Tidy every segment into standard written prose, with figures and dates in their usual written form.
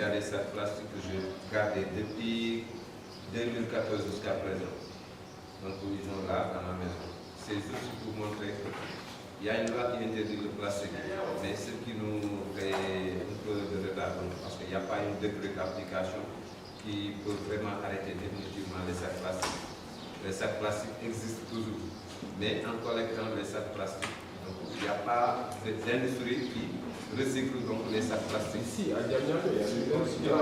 y a des sacs plastiques que j'ai gardés depuis 2014 jusqu'à présent. Donc ils sont là dans ma maison. C'est juste pour montrer qu'il y a une loi qui interdit le plastique, mais ce qui nous fait un peu de retard, parce qu'il n'y a pas une décret d'application qui peut vraiment arrêter définitivement les sacs plastiques. Les sacs plastiques existent toujours, mais en collectant les sacs plastiques, donc, il n'y a pas d'industrie qui recycle donc les sacs plastiques. Ici, à Diamniadio, il y a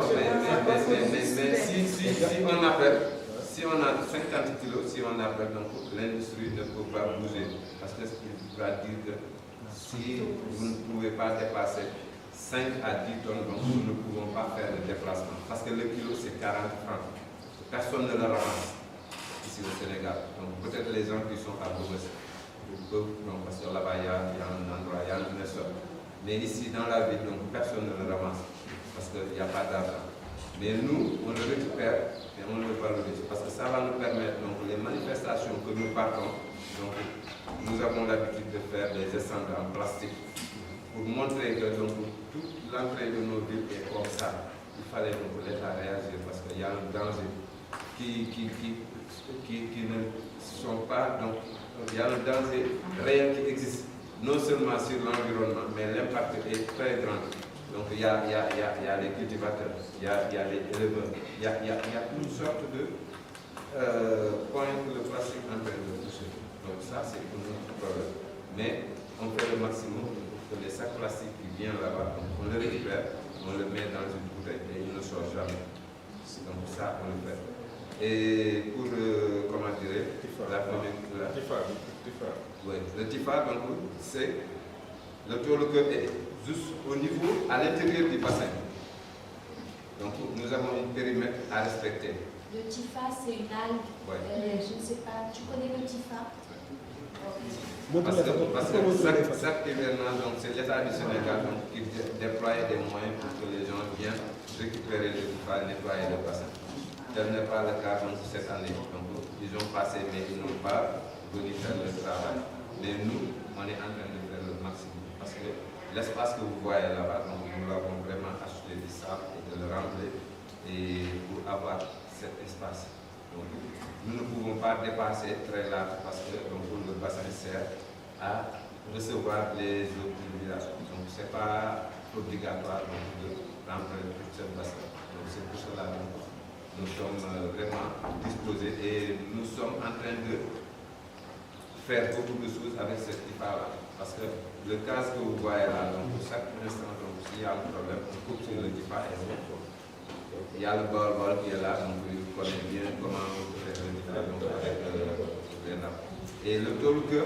mais si on appelle, si on a 50 kilos, si on appelle, donc l'industrie ne peut pas bouger. Parce que ce qui va dire que si vous ne pouvez pas dépasser 5 à 10 tonnes, donc nous ne pouvons pas faire le déplacement. Parce que le kilo c'est 40 francs. Personne ne le ramasse ici au Sénégal. Donc peut-être les gens qui sont à Bourges, parce que là-bas il y a un endroit, il y a une essor. Mais ici dans la ville, donc personne ne le ramasse. Parce qu'il n'y a pas d'argent. Mais nous, on le récupère et on le valorise. Parce que ça va nous permettre, donc les manifestations que nous partons, donc nous avons l'habitude de faire des descentes en plastique pour montrer que donc, toute l'entrée de nos villes est comme ça. Il fallait donc l'État réagir parce qu'il y a un danger qui ne sont pas, donc il y a un danger réel qui existe, non seulement sur l'environnement, mais l'impact est très grand. Donc il y a les cultivateurs, il y a les éleveurs, il y a une sorte de point que le plastique est en train de toucher. Donc ça c'est un autre problème. Mais on fait le maximum pour que les sacs plastiques qui viennent là-bas, on le récupère, on le met dans une bouteille et il ne sort jamais. Donc ça on le fait. Et pour, comment dire, la première... Oui, le TIFA, donc c'est le taux est juste au niveau, à l'intérieur du bassin. Donc nous avons un périmètre à respecter. Le TIFA, c'est une algue. Ouais. Je ne sais pas, tu connais le TIFA? Parce que chaque hivernage, c'est l'État du Sénégal donc, qui déploie des moyens pour que les gens viennent récupérer le TIFA, nettoyer le bassin. Tel n'est pas le cas donc, cette année. Donc, ils ont passé, mais ils n'ont pas venu faire le travail. Mais nous, on est en train de faire le maximum. Parce que l'espace que vous voyez là-bas, nous l'avons vraiment acheté du sable et de le remplir et pour avoir cet espace. Donc, nous ne pouvons pas dépasser très large parce que donc, le bassin sert à recevoir les eaux pluviales. Donc, ce n'est pas obligatoire donc, de remplir tout ce bassin. Donc, c'est pour cela que nous sommes vraiment disposés et nous sommes en train de faire beaucoup de choses avec cette TIFA-là. Parce que le cas que vous voyez là, donc chaque instant, s'il y a un problème, on coupe sur le TIFA et on retrouve. Il y a le bol qui est là, donc il connaît bien comment on peut faire le TIFA avec les nappes. Et le taux de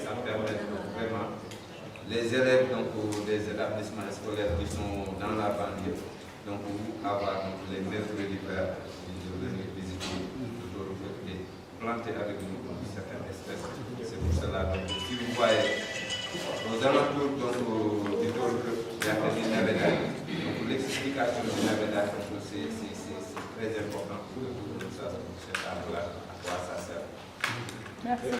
ça permet vraiment les élèves donc, des établissements scolaires qui sont dans la banlieue, donc avoir donc, les mercredis verts, de venir visiter le taux et planter avec nous certaines espèces. C'est pour cela que si vous voyez aux alentours du taux, il y a des navetailles. Donc l'explication du navetaille, c'est très important pour que nous sachions à quoi ça sert. Merci.